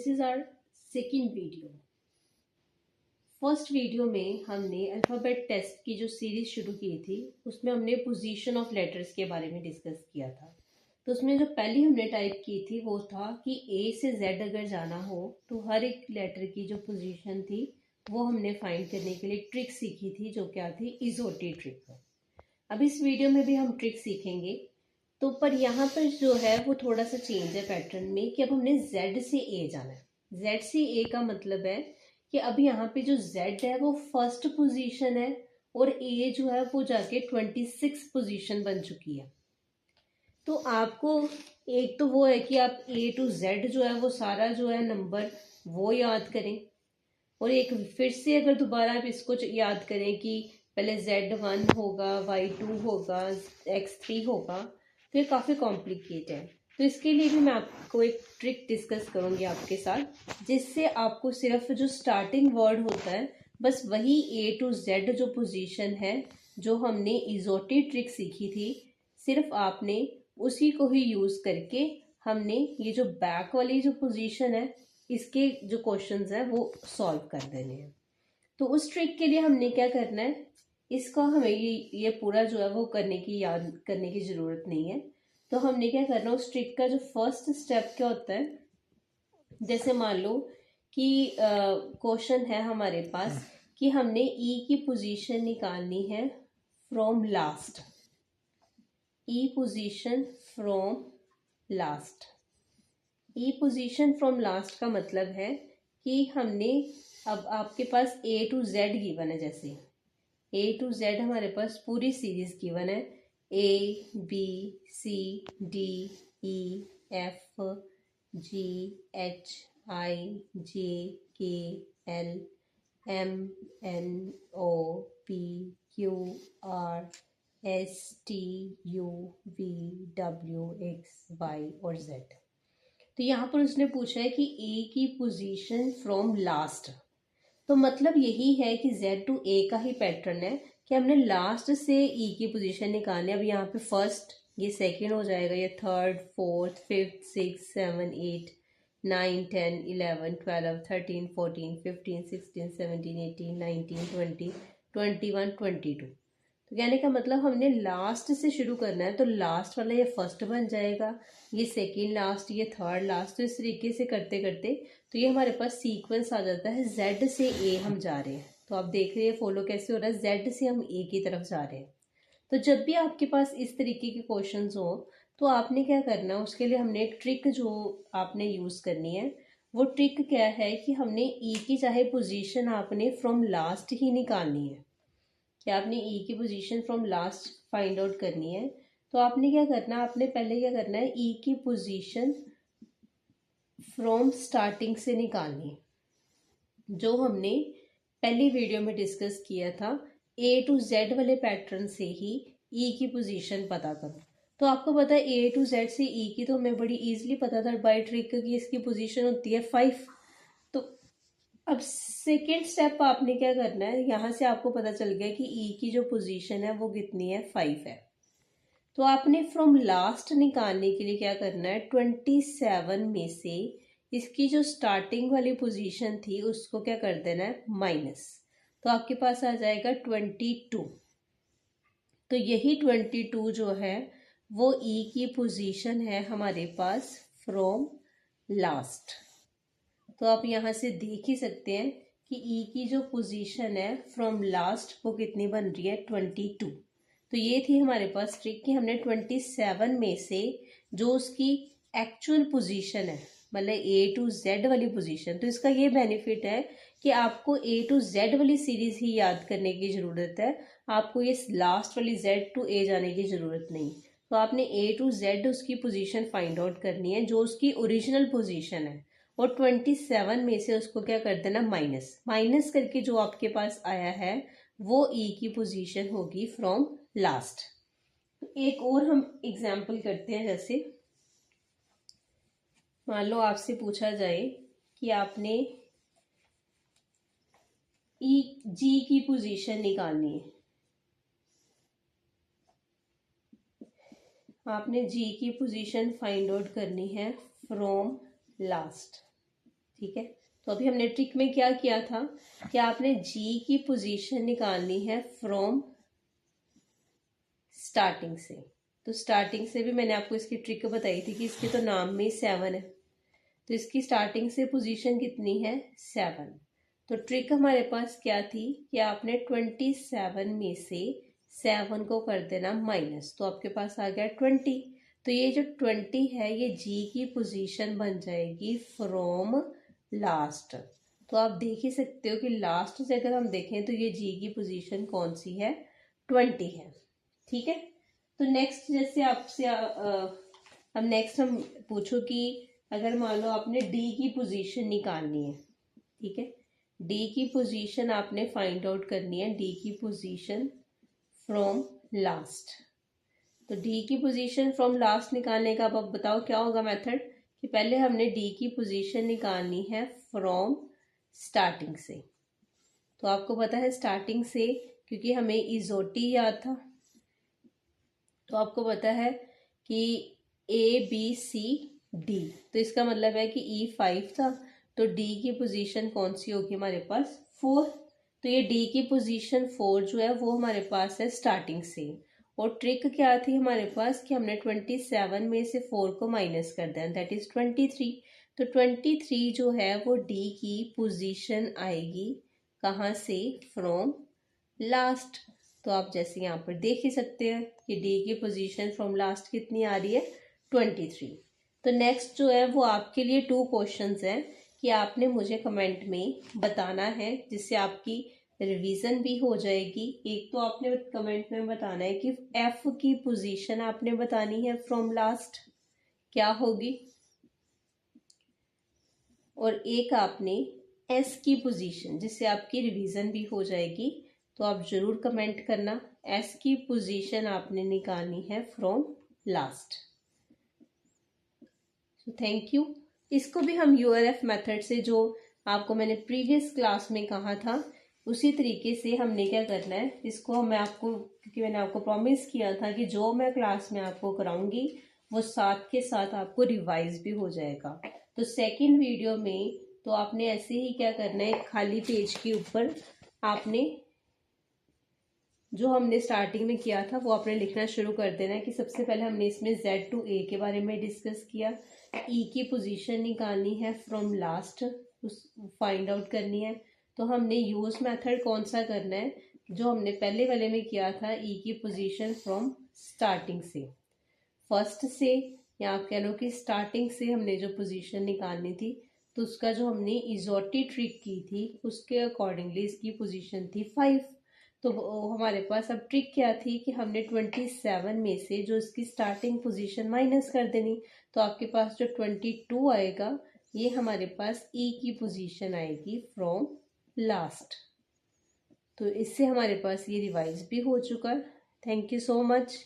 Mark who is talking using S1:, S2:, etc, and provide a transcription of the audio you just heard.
S1: This is our second video. First video में हमने alphabet test की जो सीरीज शुरू की थी उसमें हमने पोजीशन ऑफ लेटर्स के बारे में डिस्कस किया था। तो उसमें जो पहली हमने टाइप की थी वो था कि ए से जेड अगर जाना हो तो हर एक लेटर की जो पोजीशन थी वो हमने फाइंड करने के लिए ट्रिक सीखी थी, जो क्या थी, इजोटी ट्रिक। अब इस वीडियो में भी हम ट्रिक सीखेंगे। तो पर यहाँ पर जो है वो थोड़ा सा चेंज है पैटर्न में कि अब हमने Z से A जाना है। Z से A का मतलब है कि अब यहाँ पे जो Z है वो फर्स्ट पोजीशन है और A जो है वो जाके 26 पोजीशन बन चुकी है। तो आपको एक तो वो है कि आप A to Z जो है वो सारा जो है नंबर वो याद करें, और एक फिर से अगर दोबारा आप इसको याद करें कि पहले Z1 होगा, Y2 होगा, X3 होगा, तो ये काफ़ी कॉम्प्लिकेट है। तो इसके लिए भी मैं आपको एक ट्रिक डिस्कस करूंगी आपके साथ, जिससे आपको सिर्फ जो स्टार्टिंग वर्ड होता है बस वही A to Z जो पोजीशन है जो हमने इजोटी ट्रिक सीखी थी, सिर्फ आपने उसी को ही यूज़ करके हमने ये जो बैक वाली जो पोजीशन है इसके जो क्वेश्चंस हैं वो सॉल्व कर देने हैं। तो उस ट्रिक के लिए हमने क्या करना है, इसका हमें ये पूरा जो है वो याद करने की ज़रूरत नहीं है। तो हमने क्या करना है, उस ट्रिक का जो फर्स्ट स्टेप क्या होता है, जैसे मान लो कि क्वेश्चन है हमारे पास कि हमने ई की पोजीशन निकालनी है from last. E position from last. E position from last का मतलब है कि हमने, अब आपके पास A to Z गिवन है, जैसे A to Z हमारे पास पूरी सीरीज गिवन है, A B C D E F G H I J K L M N O P Q R S T U V W X Y और Z। तो यहाँ पर उसने पूछा है कि ए की पोजीशन फ्रॉम लास्ट। तो मतलब यही है कि Z टू A का ही पैटर्न है कि हमने लास्ट से E की पोजीशन निकालनी है। अब यहाँ पे फर्स्ट, ये सेकंड हो जाएगा, ये third, fourth, fifth, six, seven, eight, 9, 10, 11, 12, 13, 14, 15, 16, 17, 18, 19, 20, 21, 22। तो कहने का मतलब हमने लास्ट से शुरू करना है, तो लास्ट वाला ये फर्स्ट बन जाएगा, ये सेकंड लास्ट, ये थर्ड लास्ट। तो इस तरीके से करते करते तो ये हमारे पास सीक्वेंस आ जाता है। Z से A हम जा रहे हैं, तो आप देख रहे हैं फॉलो कैसे हो रहा है, Z से हम A की तरफ जा रहे हैं। तो जब भी आपके पास इस तरीके के क्वेश्चंस हो तो आपने क्या करना है, उसके लिए हमने एक ट्रिक जो आपने यूज़ करनी है, वो ट्रिक क्या है कि हमने E की चाहे पोजीशन आपने फ्रॉम लास्ट ही निकालनी है, कि आपने ई की position from last find out करनी है। तो आपने क्या करना है, आपने पहले क्या करना है, ई की पोजीशन फ्रॉम स्टार्टिंग से निकालनी है, जो हमने पहली वीडियो में डिस्कस किया था। ए टू जेड वाले पैटर्न से ही ई की पोजीशन पता करो। तो आपको पता है ए टू जेड से ई की तो हमें बड़ी इजीली पता था बाय ट्रिक की इसकी पोजीशन होती है 5। तो अब सेकेंड स्टेप आपने क्या करना है, यहाँ से आपको पता चल गया कि ई की जो पोजीशन है वो कितनी है, 5 है। तो आपने फ्रॉम लास्ट निकालने के लिए क्या करना है, 27 में से इसकी जो स्टार्टिंग वाली पोजीशन थी उसको क्या कर देना है, माइनस। तो आपके पास आ जाएगा 22। तो यही 22 जो है वो ई की पोजीशन है हमारे पास फ्रॉम लास्ट। तो आप यहाँ से देख ही सकते हैं कि ई की जो पोजीशन है फ्रॉम लास्ट वो कितनी बन रही है, 22। तो ये थी हमारे पास ट्रिक कि हमने 27 में से जो उसकी एक्चुअल पोजीशन है, मतलब A to Z वाली पोजीशन, तो इसका ये बेनिफिट है कि आपको A to Z वाली सीरीज ही याद करने की ज़रूरत है, आपको ये लास्ट वाली Z to A जाने की ज़रूरत नहीं। तो आपने A to Z उसकी पोजीशन फाइंड आउट करनी है जो उसकी ओरिजिनल पोजीशन है, और 27 में से उसको क्या कर देना, माइनस। माइनस करके जो आपके पास आया है वो ई की पोजीशन होगी फ्रॉम लास्ट। एक और हम एग्जाम्पल करते हैं, जैसे मान लो आपसे पूछा जाए कि आपने ई जी की पोजीशन निकालनी है, आपने जी की पोजीशन फाइंड आउट करनी है फ्रॉम लास्ट। ठीक है। तो अभी हमने ट्रिक में क्या किया था कि आपने जी की पोजीशन निकालनी है फ्रॉम स्टार्टिंग से। तो स्टार्टिंग से भी मैंने आपको इसकी ट्रिक बताई थी कि इसके तो नाम में 7 है, तो इसकी स्टार्टिंग से पोजीशन कितनी है 7। तो ट्रिक हमारे पास क्या थी कि आपने 27 में से 7 को कर देना माइनस, तो आपके पास आ गया 20। तो ये जो 20 है ये जी की पोजीशन बन जाएगी फ्रॉम लास्ट। तो आप देख ही सकते हो कि लास्ट से अगर हम देखें तो ये जी की पोजीशन कौन सी है 20 है। ठीक है। तो नेक्स्ट जैसे आपसे हम पूछो कि अगर मान लो आपने डी की पोजीशन निकालनी है, ठीक है, डी की पोजीशन आपने फाइंड आउट करनी है, डी की पोजीशन फ्रॉम लास्ट। तो डी की पोजीशन फ्रॉम लास्ट निकालने का अब बताओ क्या होगा मेथड, कि पहले हमने डी की पोजीशन निकालनी है फ्रॉम स्टार्टिंग से। तो आपको पता है स्टार्टिंग से, क्योंकि हमें इजोटी याद था, तो आपको पता है कि ए बी सी डी, तो इसका मतलब है कि ई 5 था, तो डी की पोजीशन कौन सी होगी हमारे पास 4। तो ये डी की पोजीशन 4 जो है वो हमारे पास है स्टार्टिंग से। और ट्रिक क्या थी हमारे पास कि हमने 27 में से 4 को माइनस कर देना, दैट इज 23। तो 23 जो है वो डी की पोजीशन आएगी कहाँ से, फ्रॉम लास्ट। तो आप जैसे यहाँ पर देख ही सकते हैं कि डी की पोजीशन फ्रॉम लास्ट कितनी आ रही है 23। तो नेक्स्ट जो है वो आपके लिए 2 क्वेश्चंस हैं कि आपने मुझे कमेंट में बताना है, जिससे आपकी रिवीजन भी हो जाएगी। एक तो आपने कमेंट में बताना है कि एफ की पोजीशन आपने बतानी है फ्रॉम लास्ट क्या होगी, और एक आपने एस की पोजीशन, जिससे आपकी रिवीजन भी हो जाएगी। तो आप जरूर कमेंट करना, एस की पोजीशन आपने निकालनी है from last. So thank you. इसको भी हम यूआरएफ मेथड से, जो आपको मैंने प्रीवियस क्लास में कहा था, उसी तरीके से हमने क्या करना है, इसको मैं आपको, क्योंकि मैंने आपको प्रॉमिस किया था कि जो मैं क्लास में आपको कराऊंगी वो साथ के साथ आपको रिवाइज भी हो जाएगा। तो सेकंड वीडियो में तो आपने ऐसे ही क्या करना है, खाली पेज के ऊपर आपने जो हमने स्टार्टिंग में किया था वो आपने लिखना शुरू कर देना है। कि सबसे पहले हमने इसमें Z to A के बारे में डिस्कस किया, E की पोजीशन निकालनी है फ्रॉम लास्ट, उस फाइंड आउट करनी है। तो हमने यूज मेथड कौन सा करना है, जो हमने पहले वाले में किया था, E की पोजीशन फ्रॉम स्टार्टिंग से, फर्स्ट से, या आप कह लो कि स्टार्टिंग से हमने जो पोजीशन निकालनी थी, तो उसका जो हमने इजोटी ट्रिक की थी उसके अकॉर्डिंगली इसकी पोजीशन थी 5। तो हमारे पास अब ट्रिक क्या थी कि हमने 27 में से जो इसकी स्टार्टिंग पोजीशन माइनस कर देनी, तो आपके पास जो 22 आएगा ये हमारे पास ई की पोजीशन आएगी फ्रॉम लास्ट। तो इससे हमारे पास ये रिवाइज भी हो चुका। Thank you so much.